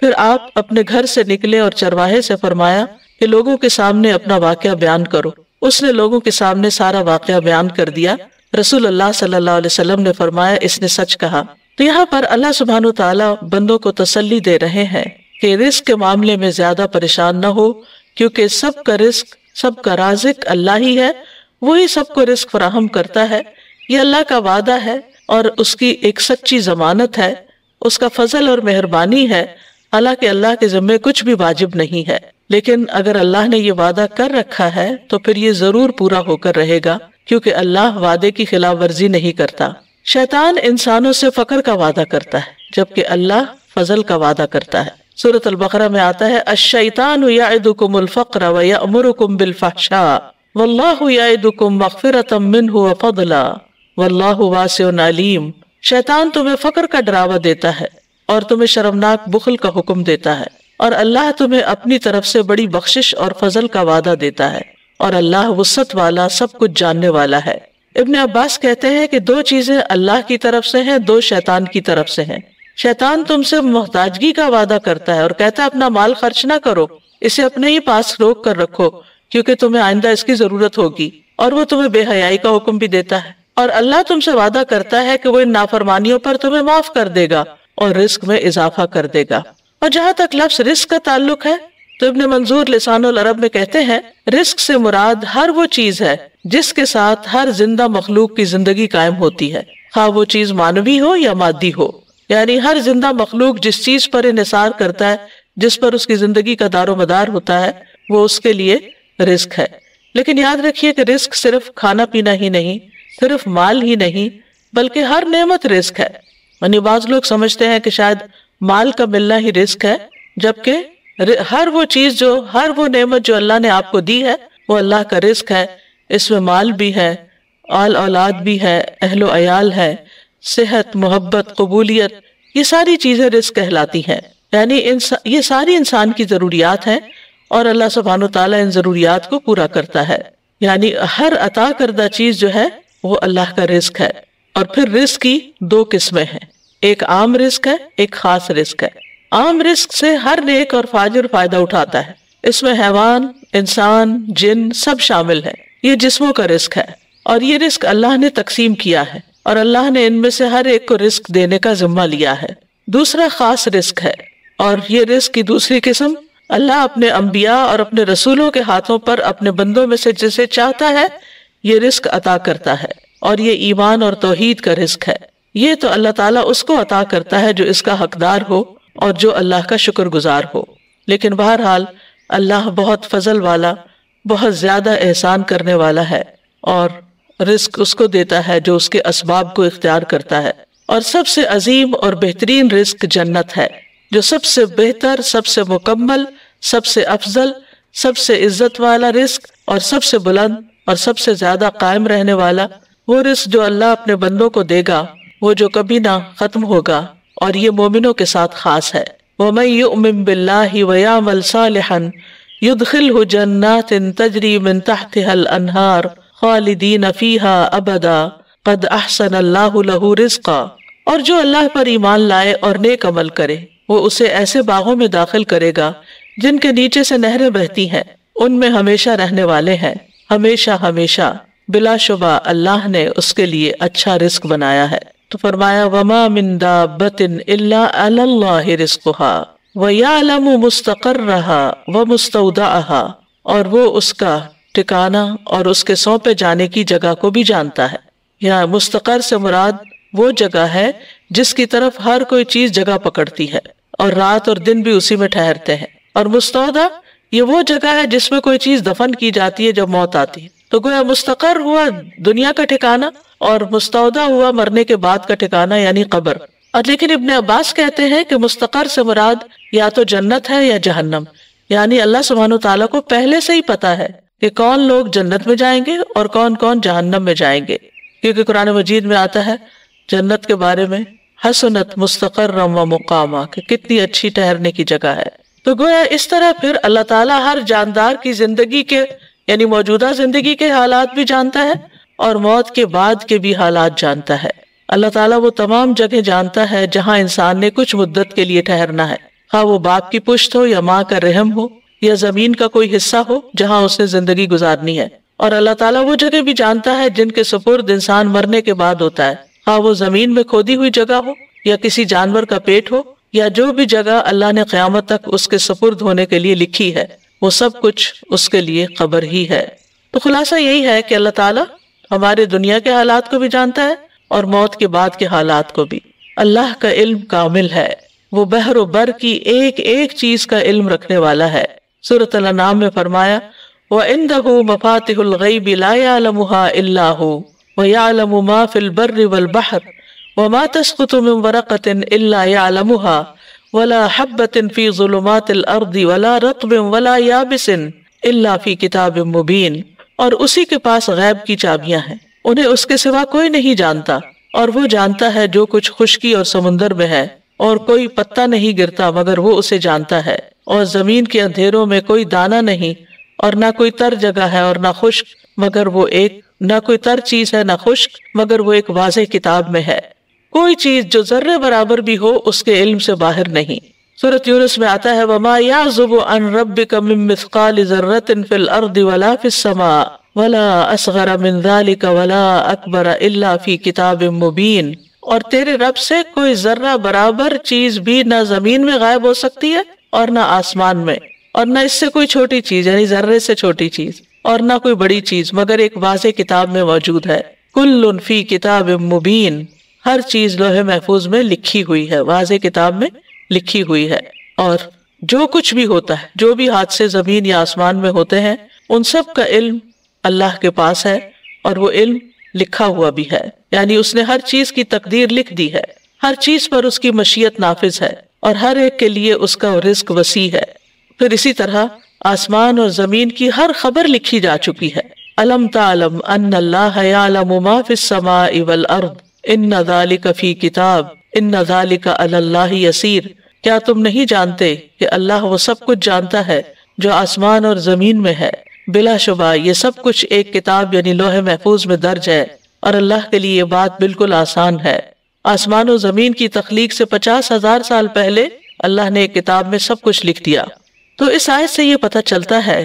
پھر آپ اپنے گھر سے نکلے اور چرواہے سے فرمایا کہ لوگوں کے سامنے اپنا واقعہ بیان کرو۔ اس نے لوگوں کے سامنے سارا واقعہ بیان کر دیا۔ رسول اللہ صلی اللہ علیہ وسلم نے فرمایا اس نے سچ کہا۔ تو یہاں پر اللہ سبحانہ وتعالی بندوں کو تسلی دے رہے ہیں کہ رزق کے معاملے میں زیادہ پریشان نہ ہو، کیونکہ سب کا رزق، سب کا رازق اللہ ہی ہے، وہی سب کو رزق فراہم کرتا ہے۔ یہ اللہ کا وعدہ ہے اور اس کی ایک سچی ضمانت ہے، اس کا فضل اور مہربانی ہے۔ حالانکہ اللہ کے ذمے کچھ بھی واجب نہیں ہے، لیکن اگر اللہ نے یہ وعدہ کر رکھا ہے تو پھر یہ ضرور پورا ہو کر رہے گا، کیونکہ اللہ وعدے کی خلاف ورزی نہیں کرتا۔ شیطان انسانوں سے فقر کا وعدہ کرتا ہے، جبکہ اللہ فضل کا وعدہ کرتا ہے۔ سورۃ البقرہ میں آتا ہے الشیطان یعدکم الفقر ویأمرکم بالفحشاء واللہ یعدکم مغفرۃ منہ وفضلا واللہ واسع علیم۔ شیطان تمہیں فقر کا ڈراوا دیتا ہے اور تمہیں شرمناک بخل کا حکم دیتا ہے، اور اللہ تمہیں اپنی طرف سے بڑی بخشش اور فضل کا وعدہ دیتا ہے، اور اللہ وسعت والا، سب کچھ جاننے والا ہے۔ ابن عباس کہتے ہیں کہ دو چیزیں اللہ کی طرف سے ہیں، دو شیطان کی طرف سے ہیں۔ شیطان تم سے محتاجگی کا وعدہ کرتا ہے اور کہتا ہے اپنا مال خرچ نہ کرو، اسے اپنے ہی پاس روک کر رکھو کیونکہ تمہیں آئندہ اس کی ضرورت ہوگی، اور وہ تمہیں بے حیائی کا حکم بھی دیتا ہے۔ اور اللہ تم سے وعدہ کرتا ہے کہ وہ ان نافرمانیوں پر تمہیں معاف کر دے گا اور رزق میں اضافہ کر دے گا۔ اور جہاں تک لفظ رزق کا تعلق ہے تو ابن منظور لسان العرب میں کہتے ہیں رزق سے مراد ہر وہ چیز ہے جس کے ساتھ ہر زندہ مخلوق کی زندگی قائم ہوتی ہے، خواہ وہ چیز مانوی ہو یا مادی ہو۔ یعنی ہر زندہ مخلوق جس چیز پر انحصار کرتا ہے، جس پر اس کی زندگی کا دار و مدار ہوتا ہے، وہ اس کے لیے رزق ہے۔ لیکن یاد رکھیے کہ رزق صرف کھانا پینا ہی نہیں، صرف مال ہی نہیں، بلکہ ہر نعمت رزق ہے۔ یعنی بعض لوگ سمجھتے ہیں کہ شاید مال کا ملنا ہی رزق ہے، جبکہ ہر وہ چیز ہر وہ نعمت جو اللہ نے آپ کو دی ہے وہ اللہ کا رزق ہے۔ اس میں مال بھی ہے، آل اولاد بھی ہے، اہل و عیال ہے، صحت، محبت، قبولیت، یہ ساری چیزیں رزق کہلاتی ہیں۔ یعنی یہ ساری انسان کی ضروریات ہیں اور اللہ سبحانہ وتعالیٰ ان ضروریات کو پورا کرتا ہے۔ یعنی ہر عطا کردہ چیز جو ہے وہ اللہ کا رزق ہے۔ اور پھر رزق کی دو قسمیں ہیں، ایک عام رزق ہے، ایک خاص رزق ہے۔ عام رزق سے ہر نیک اور فاجر فائدہ اٹھاتا ہے، اس میں حیوان، انسان، جن سب شامل ہیں، یہ جسموں کا رزق ہے، اور یہ رزق اللہ نے تقسیم کیا ہے، اور اللہ نے ان میں سے ہر ایک کو رزق دینے کا ذمہ لیا ہے۔ دوسرا خاص رزق ہے، اور یہ رزق کی دوسری قسم اللہ اپنے انبیاء اور اپنے رسولوں کے ہاتھوں پر اپنے بندوں میں سے جسے چاہتا ہے یہ رزق عطا کرتا ہے، اور یہ ایمان اور توحید کا رزق ہے۔ یہ تو اللہ تعالیٰ اس کو عطا کرتا ہے جو اس کا حقدار ہو اور جو اللہ کا شکر گزار ہو۔ لیکن بہرحال اللہ بہت فضل والا، بہت زیادہ احسان کرنے والا ہے، اور رزق اس کو دیتا ہے جو اس کے اسباب کو اختیار کرتا ہے۔ اور سب سے عظیم اور بہترین رزق جنت ہے، جو سب سے بہتر، سب سے مکمل، سب سے افضل، سب سے عزت والا رزق، اور سب سے بلند اور سب سے زیادہ قائم رہنے والا وہ رزق جو اللہ اپنے بندوں کو دے گا، وہ جو کبھی نہ ختم ہوگا، اور یہ مومنوں کے ساتھ خاص ہے۔ وَمَن يُؤْمِن بِاللَّهِ وَيَعْمَلْ صَالِحًا يُدْخِلْهُ جَنَّاتٍ تَجْرِي مِن تَحْتِهَا الْأَنْهَارُ خَالِدِينَ فِيهَا أَبَدًا قَدْ أَحْسَنَ اللَّهُ لَهُ رِزْقًا۔ اور جو اللہ پر ایمان لائے اور نیک عمل کرے، وہ اسے ایسے باغوں میں داخل کرے گا جن کے نیچے سے نہریں بہتی ہیں، ان میں ہمیشہ رہنے والے ہیں، ہمیشہ ہمیشہ۔ بلا شبہ اللہ نے اس کے لیے اچھا رزق بنایا ہے۔ تو فرمایا وَمَا مِن دَابَّةٍ إِلَّا عَلَى اللَّهِ رِزْقُهَا وَيَعْلَمُ مُسْتَقَرَّهَا وَمُسْتَوْدَعَهَا، اور وہ اس کا ٹھکانہ اور اس کے سونپے جانے کی جگہ کو بھی جانتا ہے۔ یہاں مستقر سے مراد وہ جگہ ہے جس کی طرف ہر کوئی چیز جگہ پکڑتی ہے، اور رات اور دن بھی اسی میں ٹھہرتے ہیں۔ اور مستودع یہ وہ جگہ ہے جس میں کوئی چیز دفن کی جاتی ہے جب موت آتی ہے۔ تو گویا مستقر ہوا دنیا کا ٹھکانہ اور مستودع ہوا مرنے کے بعد کا ٹھکانہ یعنی قبر۔ اور لیکن ابن عباس کہتے ہیں کہ مستقر سے مراد یا تو جنت ہے یا جہنم، یعنی اللہ سبحانہ وتعالیٰ کو پہلے سے ہی پتا ہے کہ کون لوگ جنت میں جائیں گے اور کون کون جہنم میں جائیں گے، کیونکہ قرآن مجید میں آتا ہے جنت کے بارے میں حسنت مستقرا و مقاما، کہ کتنی اچھی ٹھہرنے کی جگہ ہے۔ تو گویا اس طرح پھر اللہ تعالیٰ ہر جاندار کی زندگی کے یعنی موجودہ زندگی کے حالات بھی جانتا ہے اور موت کے بعد کے بھی حالات جانتا ہے۔ اللہ تعالیٰ وہ تمام جگہ جانتا ہے جہاں انسان نے کچھ مدت کے لیے ٹھہرنا ہے، ہاں وہ باپ کی پشت ہو یا ماں کا رحم ہو یا زمین کا کوئی حصہ ہو جہاں اس نے زندگی گزارنی ہے. اور اللہ تعالیٰ وہ جگہ بھی جانتا ہے جن کے سپرد انسان مرنے کے بعد ہوتا ہے، ہاں وہ زمین میں کھودی ہوئی جگہ ہو یا کسی جانور کا پیٹ ہو یا جو بھی جگہ اللہ نے قیامت تک اس کے سپرد ہونے کے لیے لکھی ہے، وہ سب کچھ اس کے لیے خبر ہی ہے. تو خلاصہ یہی ہے کہ اللہ تعالیٰ ہمارے دنیا کے حالات کو بھی جانتا ہے اور موت کے بعد کے حالات کو بھی. اللہ کا علم کامل ہے، وہ بحر و بر کی ایک ایک چیز کا علم رکھنے والا ہے. سورۃ الانعام میں فرمایا وَعِندَهُ مَفَاتِحُ الْغَيْبِ لَا يَعْلَمُهَا إِلَّا هُوَ وَيَعْلَمُ مَا فِي الْبَرِّ وَالْبَحْرِ وَمَا تَسْقُطُ مِنْ وَرَقَةٍ إِلَّا يَعْلَمُهَا وَلَا حَبَّةٍ فِي ظُلُمَاتِ الْأَرْضِ وَلَا رَطْبٍ وَلَا يَابِسٍ إِلَّا فِي كِتَابٍ مُبِينٍ. اور اسی کے پاس غیب کی چابیاں ہیں، انہیں اس کے سوا کوئی نہیں جانتا، اور وہ جانتا ہے جو کچھ خشکی اور سمندر میں ہے، اور کوئی پتا نہیں گرتا مگر وہ اسے جانتا ہے، اور زمین کے اندھیروں میں کوئی دانہ نہیں، اور نہ کوئی تر جگہ ہے اور نہ خشک مگر وہ ایک، نہ کوئی تر چیز ہے نہ خشک مگر وہ ایک واضح کتاب میں ہے. کوئی چیز جو ذرے برابر بھی ہو اس کے علم سے باہر نہیں. سورۃ یونس میں آتا ہے وَمَا يَعْزُبُ عَنْ رَبِّكَ مِن مِّثْقَالِ ذَرَّةٍ فِي الْأَرْضِ وَلَا فِي السَّمَاءِ وَلَا أَصْغَرَ مِن ذَلِكَ وَلَا أَكْبَرَ إِلَّا فِي كِتَابٍ مُبِينٍ. اور تیرے رب سے کوئی ذرہ برابر چیز بھی نہ زمین میں غائب ہو سکتی ہے اور نہ آسمان میں، اور نہ اس سے کوئی چھوٹی چیز یعنی ذرے سے چھوٹی چیز اور نہ کوئی بڑی چیز مگر ایک واضح کتاب میں موجود ہے. کل فی کتاب مبین، ہر چیز لوح محفوظ میں لکھی ہوئی ہے، واضح کتاب میں لکھی ہوئی ہے. اور جو کچھ بھی ہوتا ہے، جو بھی حادثے زمین یا آسمان میں ہوتے ہیں، ان سب کا علم اللہ کے پاس ہے، اور وہ علم لکھا ہوا بھی ہے، یعنی اس نے ہر چیز کی تقدیر لکھ دی ہے، ہر چیز پر اس کی مشیت نافذ ہے، اور ہر ایک کے لیے اس کا رزق وسیع ہے. پھر اسی طرح آسمان اور زمین کی ہر خبر لکھی جا چکی ہے. الم تعلم ان اللہ یعلم ما فی السماء والارض ان ذلک فی کتاب ان ذلک علی اللہ یسیر. کیا تم نہیں جانتے کہ اللہ وہ سب کچھ جانتا ہے جو آسمان اور زمین میں ہے، بلا شبہ یہ سب کچھ ایک کتاب یعنی لوح محفوظ میں درج ہے، اور اللہ کے لیے یہ بات بالکل آسان ہے. آسمان و زمین کی تخلیق سے 50,000 سال پہلے اللہ نے ایک کتاب میں سب کچھ لکھ دیا. تو اس آیت سے یہ پتہ چلتا ہے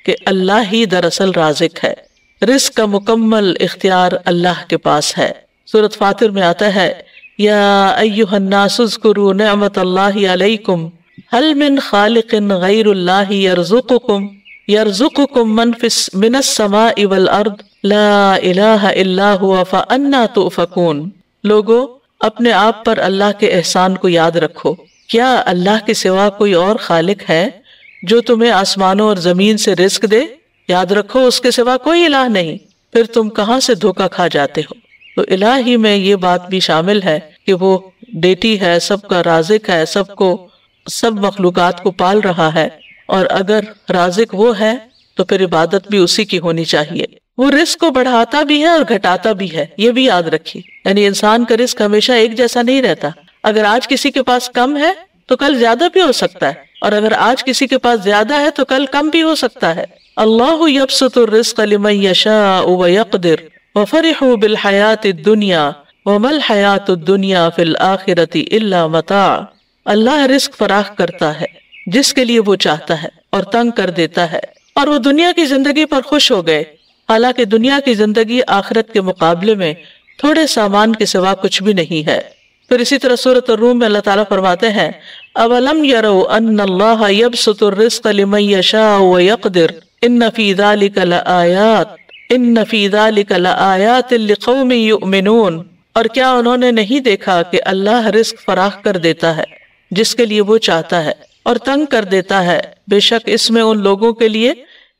کہ اللہ ہی دراصل رازق ہے، رزق کا مکمل اختیار اللہ کے پاس ہے. سورۃ فاطر میں آتا ہے یا ایھا الناس اذکروا نعمت اللہ علیکم هل من خالق غیر اللہ یرزقکم من السماء والارض لا الہ الا هو فأنا تؤفکون. لوگو اپنے آپ پر اللہ کے احسان کو یاد رکھو، کیا اللہ کے سوا کوئی اور خالق ہے جو تمہیں آسمانوں اور زمین سے رزق دے؟ یاد رکھو اس کے سوا کوئی الہ نہیں، پھر تم کہاں سے دھوکہ کھا جاتے ہو. تو الہ ہی میں یہ بات بھی شامل ہے کہ وہ ڈیٹی ہے، سب کا رازق ہے، سب مخلوقات کو پال رہا ہے، اور اگر رازق وہ ہے تو پھر عبادت بھی اسی کی ہونی چاہیے. وہ رزق کو بڑھاتا بھی ہے اور گھٹاتا بھی ہے، یہ بھی یاد رکھیے. یعنی انسان کا رزق ہمیشہ ایک جیسا نہیں رہتا. اگر آج کسی کے پاس کم ہے تو کل زیادہ بھی ہو سکتا ہے، اور اگر آج کسی کے پاس زیادہ ہے تو کل کم بھی ہو سکتا ہے. اللہ یبسط الرزق لمن یشاء ویقدر وفرحوا بالحیاۃ الدنیا وما الحیاۃ الدنیا فی الآخرۃ الا متاع. اللہ رزق فراخ کرتا ہے جس کے لیے وہ چاہتا ہے اور تنگ کر دیتا ہے، اور وہ دنیا کی زندگی پر خوش ہو گئے، حالانکہ دنیا کی زندگی آخرت کے مقابلے میں تھوڑے سامان کے سوا کچھ بھی نہیں ہے. پھر اسی طرح سورۃ الروم میں اللہ تعالیٰ فرماتے ہیں اولم یروا ان اللہ یبسط الرزق لمن یشاء ویقدر ان فی ذلک لآیات لقوم یؤمنون. اور کیا انہوں نے نہیں دیکھا کہ اللہ رزق فراخ کر دیتا ہے جس کے لیے وہ چاہتا ہے اور تنگ کر دیتا ہے، بے شک اس میں ان لوگوں کے لیے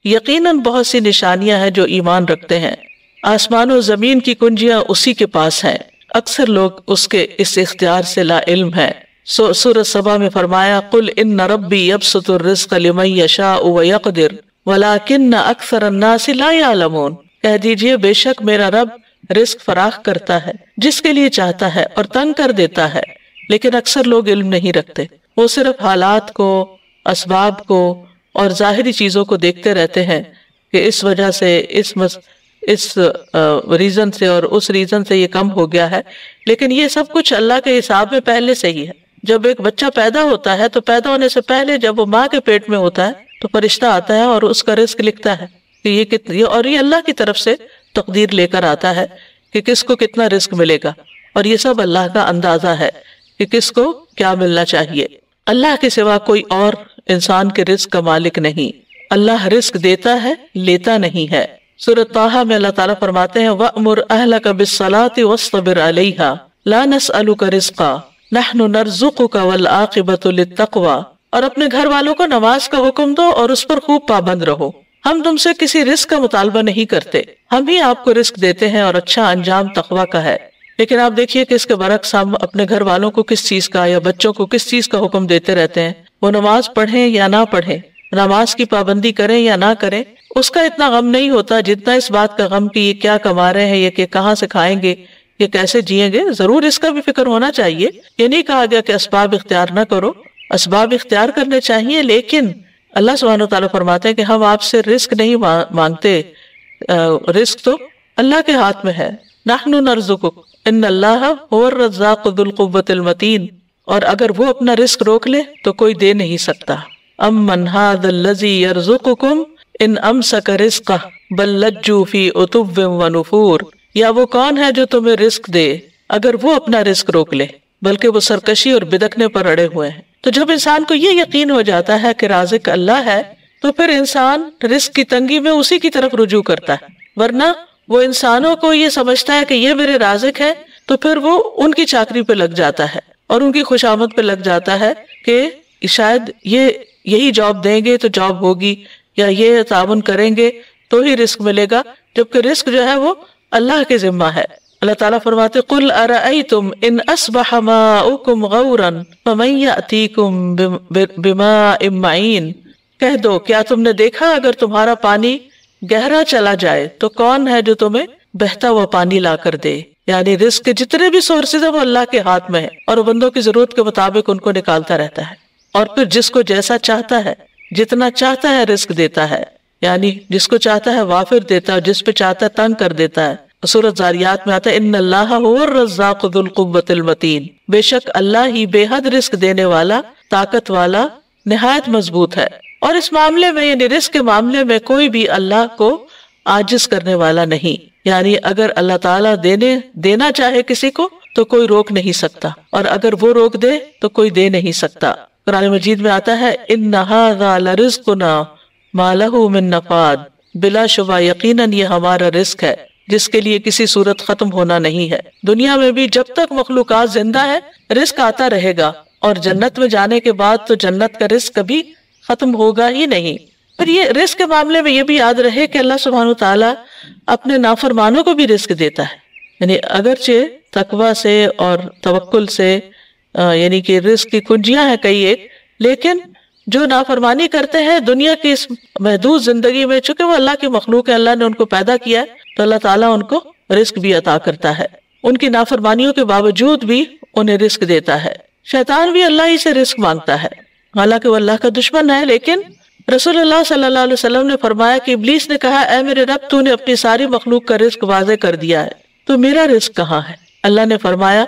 یقیناً بہت سی نشانیاں ہیں جو ایمان رکھتے ہیں. آسمان و زمین کی کنجیاں اسی کے پاس ہیں، اکثر لوگ اس کے اس اختیار سے لا علم ہیں. سورۃ سبا میں فرمایا قل ان ربی یبسط الرزق لمن یشاء ویقدر ولکن اکثر الناس لا یعلمون. کہہ دیجئے بے شک میرا رب رزق فراخ کرتا ہے جس کے لیے چاہتا ہے اور تنگ کر دیتا ہے، لیکن اکثر لوگ علم نہیں رکھتے. وہ صرف حالات کو، اسباب کو اور ظاہری چیزوں کو دیکھتے رہتے ہیں کہ اس وجہ سے اس ریزن سے اور اس ریزن سے یہ کم ہو گیا ہے، لیکن یہ سب کچھ اللہ کے حساب میں پہلے سے ہی ہے. جب ایک بچہ پیدا ہوتا ہے تو پیدا ہونے سے پہلے جب وہ ماں کے پیٹ میں ہوتا ہے تو فرشتہ آتا ہے اور اس کا رزق لکھتا ہے کہ یہ کتنی، اور یہ اللہ کی طرف سے تقدیر لے کر آتا ہے کہ کس کو کتنا رزق ملے گا، اور یہ سب اللہ کا اندازہ ہے کہ کس کو کیا ملنا چاہیے۔ اللہ کے سوا کوئی اور انسان کے رزق کا مالک نہیں، اللہ رزق دیتا ہے، لیتا نہیں ہے۔ سورۃ طٰہٰ میں اللہ تعالیٰ فرماتے ہیں وَأْمُرْ أَهْلَكَ بِالصَّلَاةِ وَاصْطَبِرْ عَلَيْهَا لَا نَسْأَلُكَ رِزْقًا نَحْنُ نَرْزُقُكَ وَالْعَاقِبَةُ لِلتَّقْوَىٰ، اور اپنے گھر والوں کو نماز کا حکم دو اور اس پر خوب پابند رہو، ہم تم سے کسی رزق کا مطالبہ نہیں کرتے، ہم ہی آپ کو رزق دیتے ہیں اور اچھا انجام تقویٰ کا ہے۔ لیکن آپ دیکھیے کہ اس کے برعکس ہم اپنے گھر والوں کو کس چیز کا یا بچوں کو کس چیز کا حکم دیتے رہتے ہیں، وہ نماز پڑھیں یا نہ پڑھیں، نماز کی پابندی کریں یا نہ کریں، اس کا اتنا غم نہیں ہوتا جتنا اس بات کا غم کہ یہ کیا کما رہے ہیں، یہ کہ کہاں سے کھائیں گے، یہ کیسے جئیں گے۔ ضرور اس کا بھی فکر ہونا چاہیے، یہ نہیں کہا گیا کہ اسباب اختیار نہ کرو، اسباب اختیار کرنے چاہیے، لیکن اللہ سبحانہ وتعالیٰ فرماتے ہیں کہ ہم آپ سے رزق نہیں مانگتے، رزق تو اللہ کے ہاتھ میں ہے۔ نحن نرزقک ان اللہ هو الرزاق ذو القوۃ المتین، اور اگر وہ اپنا رزق روک لے تو کوئی دے نہیں سکتا۔ امن ھذا الذی یرزقکم ان امسک رزقہ بل لجوا فی عتو ونفور، یا وہ کون ہے جو تمہیں رزق دے اگر وہ اپنا رزق روک لے، بلکہ وہ سرکشی اور بدکنے پر اڑے ہوئے ہیں۔ تو جب انسان کو یہ یقین ہو جاتا ہے کہ رازق اللہ ہے تو پھر انسان رزق کی تنگی میں اسی کی طرف رجوع کرتا ہے، ورنہ وہ انسانوں کو یہ سمجھتا ہے کہ یہ میرے رازق ہے تو پھر وہ ان کی چاکری پہ لگ جاتا ہے اور ان کی خوشامد پہ لگ جاتا ہے کہ شاید یہی جاب دیں گے تو جاب ہوگی، یا یہ تعاون کریں گے تو ہی رزق ملے گا، جبکہ رزق جو ہے وہ اللہ کے ذمہ ہے۔ اللہ تعالیٰ فرماتے قُلْ أَرَأَيْتُمْ إِنْ أَصْبَحَ مَاؤُكُمْ غَوْرًا فَمَنْ يَأْتِيكُمْ بِمَاءٍ مَّعِينٍ، کہہ دو کیا تم نے دیکھا اگر تمہارا پانی گہرا چلا جائے تو کون ہے جو تمہیں بہتا ہوا پانی لا کر دے۔ یعنی رزق کے جتنے بھی سورسز ہیں وہ اللہ کے ہاتھ میں ہے، اور وہ بندوں کی ضرورت کے مطابق ان کو نکالتا رہتا ہے، اور پھر جس کو جیسا چاہتا ہے جتنا چاہتا ہے رزق دیتا ہے، یعنی جس کو چاہتا ہے وافر دیتا ہے، جس پہ چاہتا ہے تنگ کر دیتا ہے۔ سورۃ ذاریات میں آتا ہے ان اللہ هو الرزاق ذو القوۃ المتین، بے شک اللہ ہی بے حد رزق دینے والا، طاقت والا، نہایت مضبوط ہے۔ اور اس معاملے میں یعنی رزق کے معاملے میں کوئی بھی اللہ کو عاجز کرنے والا نہیں، یعنی اگر اللہ تعالیٰ دینا چاہے کسی کو تو کوئی روک نہیں سکتا، اور اگر وہ روک دے تو کوئی دے نہیں سکتا۔ قرآن مجید میں آتا ہے ان ھذا لرزقنا ما لہ من نفاد، بلا شبہ یقیناً یہ ہمارا رزق ہے جس کے لیے کسی صورت ختم ہونا نہیں ہے۔ دنیا میں بھی جب تک مخلوقات زندہ ہے رزق آتا رہے گا، اور جنت میں جانے کے بعد تو جنت کا رزق کبھی ختم ہوگا ہی نہیں۔ پر یہ رزق کے معاملے میں یہ بھی یاد رہے کہ اللہ سبحانہ وتعالیٰ اپنے نافرمانوں کو بھی رزق دیتا ہے، یعنی اگرچہ تقویٰ سے اور توکل سے یعنی کہ رزق کی کنجیاں ہیں کئی ایک، لیکن جو نافرمانی کرتے ہیں دنیا کی اس محدود زندگی میں، چونکہ وہ اللہ کی مخلوق ہے، اللہ نے ان کو پیدا کیا ہے، تو اللہ تعالیٰ ان کو رزق بھی عطا کرتا ہے، ان کی نافرمانیوں کے باوجود بھی انہیں رزق دیتا ہے۔ شیطان بھی اللہ ہی سے رزق مانگتا ہے، حالانکہ وہ اللہ کا دشمن ہے، لیکن رسول اللہ صلی اللہ علیہ وسلم نے فرمایا کہ ابلیس نے کہا اے میرے رب تو نے اپنی ساری مخلوق کا رزق واضح کر دیا ہے، تو میرا رزق کہاں ہے؟ اللہ نے فرمایا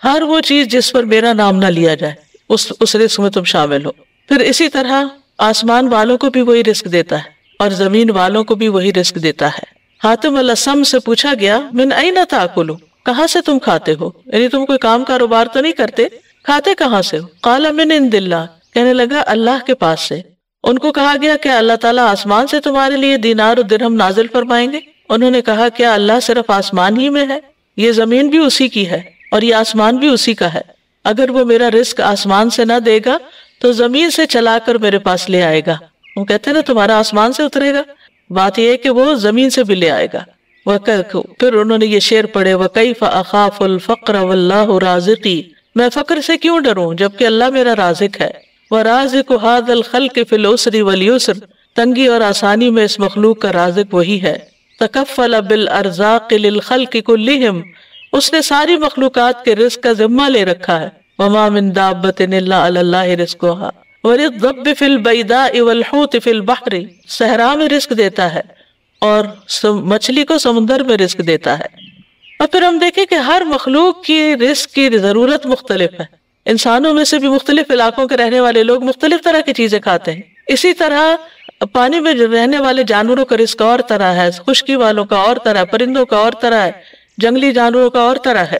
ہر وہ چیز جس پر میرا نام نہ لیا جائے اس رزق میں تم شامل ہو۔ پھر اسی طرح آسمان والوں کو بھی وہی رزق دیتا ہے اور زمین والوں کو بھی وہی رزق دیتا ہے۔ حاتم الاسم سے پوچھا گیا من این تاکلو، کہاں سے تم کھاتے ہو؟ یعنی تم کوئی کام کاروبار تو نہیں کرتے، کھاتے کہاں سے ہو؟ قال من عند اللہ، کہنے لگا اللہ کے پاس سے۔ ان کو کہا گیا کہ اللہ تعالیٰ آسمان سے تمہارے لیے دینار و درہم نازل فرمائیں گے؟ انہوں نے کہا کیا اللہ صرف آسمان ہی میں ہے؟ یہ زمین بھی اسی کی ہے اور یہ آسمان بھی اسی کا ہے، اگر وہ میرا رزق آسمان سے نہ دے گا تو زمین سے چلا کر میرے پاس لے آئے گا۔ وہ کہتے ہیں نا تمہارا آسمان سے اترے گا، بات یہ ہے کہ وہ زمین سے بھی لے آئے گا۔ پھر انہوں نے یہ شعر پڑھے وَكَيْفَ أَخَافُ الْفَقْرَ وَاللَّهُ رَازِقِي، میں فقر سے کیوں ڈروں جبکہ اللہ میرا رازق ہے۔ وَرَازِقُ هَذَا الْخَلْقِ فِي الْعُسْرِ وَالْيُسْرِ، تنگی اور آسانی میں اس مخلوق کا رازق وہی ہے۔ تَكَفَّلَ بِالْأَرْزَاقِ لِلْخَلْقِ كُلِّهِمْ، اس نے ساری مخلوقات کے رزق کا ذمہ لے رکھا ہے۔ وَمَا مِن دَابَّةٍ إِلَّا عَلَى اللَّهِ رِزْقُهَا وَلِلضَّبِّ فِي الْبَيْدَاءِ وَالْحُوتِ فِي الْبَحْرِ، صحرا میں رزق دیتا ہے اور مچھلی کو سمندر میں رزق دیتا ہے۔ اور پھر ہم دیکھیں کہ ہر مخلوق کی رزق کی ضرورت مختلف ہے، انسانوں میں سے بھی مختلف علاقوں کے رہنے والے لوگ مختلف طرح کی چیزیں کھاتے ہیں. اسی طرح پانی میں رہنے والے جانوروں کا رزق اور طرح ہے، خشکی والوں کا اور طرح، پرندوں کا اور طرح ہے، جنگلی جانوروں کا اور طرح ہے.